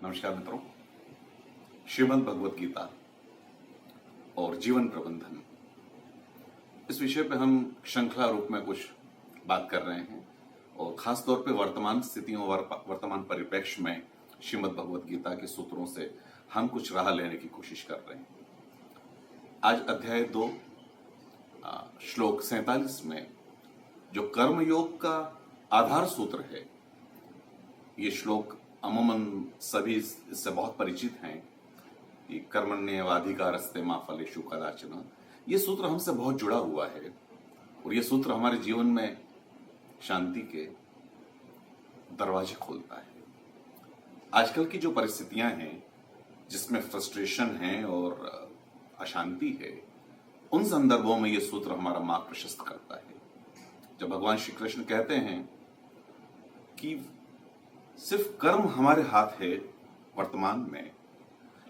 नमस्कार मित्रों। श्रीमद् भगवत गीता और जीवन प्रबंधन, इस विषय पे हम श्रृंखला रूप में कुछ बात कर रहे हैं और खास तौर पे वर्तमान स्थितियों वर्तमान परिप्रेक्ष्य में श्रीमद् भगवत गीता के सूत्रों से हम कुछ राह लेने की कोशिश कर रहे हैं। आज अध्याय 2 श्लोक 47 में जो कर्म योग का आधार सूत्र है, ये श्लोक अमूमन सभी इससे बहुत परिचित हैं कि कर्मण्येवाधिकारस्ते मा फलेषु कदाचन। ये सूत्र हमसे बहुत जुड़ा हुआ है और ये सूत्र हमारे जीवन में शांति के दरवाजे खोलता है। आजकल की जो परिस्थितियां हैं जिसमें फ्रस्ट्रेशन है और अशांति है, उन संदर्भों में ये सूत्र हमारा मार्ग प्रशस्त करता है। जब भगवान श्री कृष्ण कहते हैं कि सिर्फ कर्म हमारे हाथ है वर्तमान में,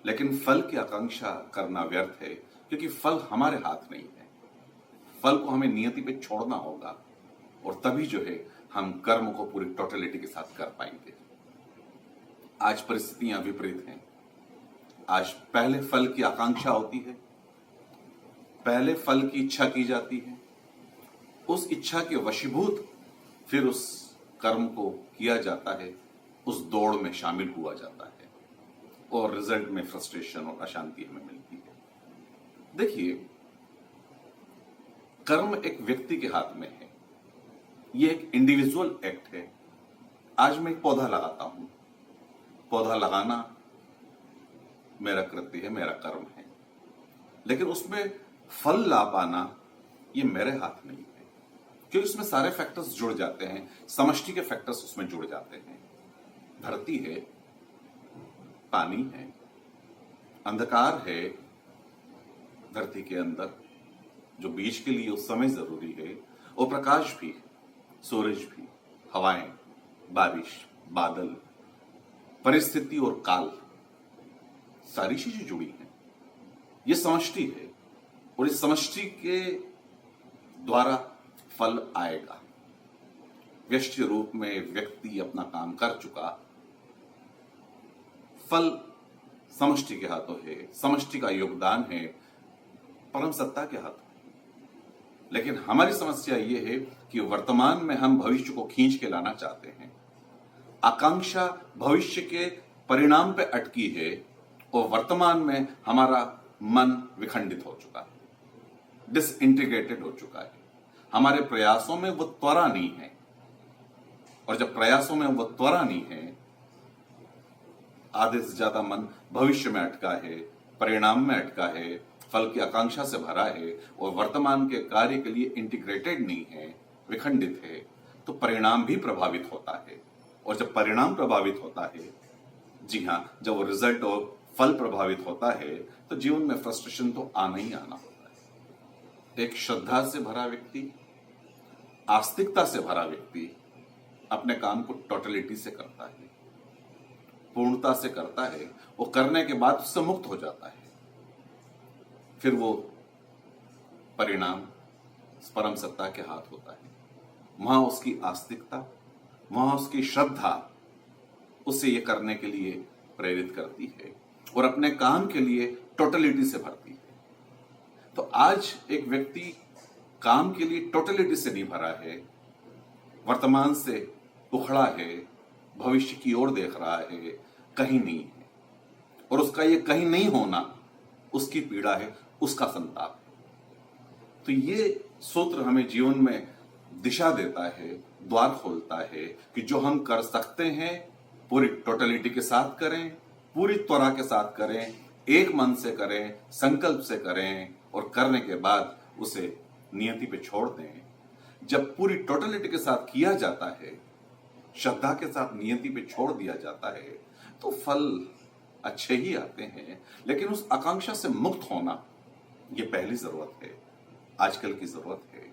लेकिन फल की आकांक्षा करना व्यर्थ है, क्योंकि फल हमारे हाथ नहीं है। फल को हमें नियति पे छोड़ना होगा और तभी जो है हम कर्म को पूरी टोटलिटी के साथ कर पाएंगे। आज परिस्थितियां विपरीत हैं। आज पहले फल की आकांक्षा होती है, पहले फल की इच्छा की जाती है, उस इच्छा के वशीभूत फिर उस कर्म को किया जाता है, उस दौड़ में शामिल हुआ जाता है और रिजल्ट में फ्रस्ट्रेशन और अशांति हमें मिलती है। देखिए, कर्म एक व्यक्ति के हाथ में है, ये एक इंडिविजुअल एक्ट है। आज मैं एक पौधा लगाता हूं, पौधा लगाना मेरा कृत्य है, मेरा कर्म है, लेकिन उसमें फल ला पाना ये मेरे हाथ नहीं है, क्योंकि उसमें सारे फैक्टर्स जुड़ जाते हैं, समष्टि के फैक्टर्स उसमें जुड़ जाते हैं। धरती है, पानी है, अंधकार है धरती के अंदर जो बीज के लिए उस समय जरूरी है, और प्रकाश भी, सूरज भी, हवाएं, बारिश, बादल, परिस्थिति और काल, सारी चीजें जुड़ी हैं। ये समष्टि है और इस समष्टि के द्वारा फल आएगा। व्यष्टि रूप में व्यक्ति अपना काम कर चुका, फल समष्टि के हाथों है, समष्टि का योगदान है परम सत्ता के हाथों। लेकिन हमारी समस्या यह है कि वर्तमान में हम भविष्य को खींच के लाना चाहते हैं। आकांक्षा भविष्य के परिणाम पे अटकी है और वर्तमान में हमारा मन विखंडित हो चुका है, डिसइंटीग्रेटेड हो चुका है। हमारे प्रयासों में वो त्वरा नहीं है, और जब प्रयासों में वो त्वरा नहीं है, आधे से ज्यादा मन भविष्य में अटका है, परिणाम में अटका है, फल की आकांक्षा से भरा है और वर्तमान के कार्य के लिए इंटीग्रेटेड नहीं है, विखंडित है, तो परिणाम भी प्रभावित होता है। और जब परिणाम प्रभावित होता है, जी हां, जब वो रिजल्ट और फल प्रभावित होता है, तो जीवन में फ्रस्ट्रेशन तो आना ही आना होता है। एक श्रद्धा से भरा व्यक्ति, आस्तिकता से भरा व्यक्ति अपने काम को टोटलिटी से करता है, पूर्णता से करता है, वो करने के बाद उससे मुक्त हो जाता है। फिर वो परिणाम परम सत्ता के हाथ होता है। वहां उसकी आस्तिकता, वहां उसकी श्रद्धा उसे ये करने के लिए प्रेरित करती है और अपने काम के लिए टोटलिटी से भरती है। तो आज एक व्यक्ति काम के लिए टोटलिटी से नहीं भरा है, वर्तमान से उखड़ा है, भविष्य की ओर देख रहा है, कहीं नहीं है, और उसका ये कहीं नहीं होना उसकी पीड़ा है, उसका संताप है। तो ये सूत्र हमें जीवन में दिशा देता है, द्वार खोलता है कि जो हम कर सकते हैं पूरी टोटलिटी के साथ करें, पूरी त्वरा के साथ करें, एक मन से करें, संकल्प से करें, और करने के बाद उसे नियति पे छोड़ दें। जब पूरी टोटलिटी के साथ किया जाता है, श्रद्धा के साथ नियति पे छोड़ दिया जाता है, तो फल अच्छे ही आते हैं। लेकिन उस आकांक्षा से मुक्त होना ये पहली जरूरत है, आजकल की जरूरत है।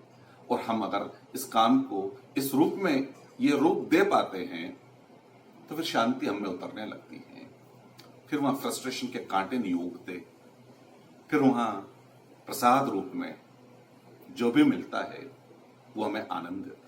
और हम अगर इस काम को इस रूप में ये रूप दे पाते हैं, तो फिर शांति हम में उतरने लगती है। फिर वहां फ्रस्ट्रेशन के कांटे नहीं उगते, फिर वहां प्रसाद रूप में जो भी मिलता है वो हमें आनंद देता है।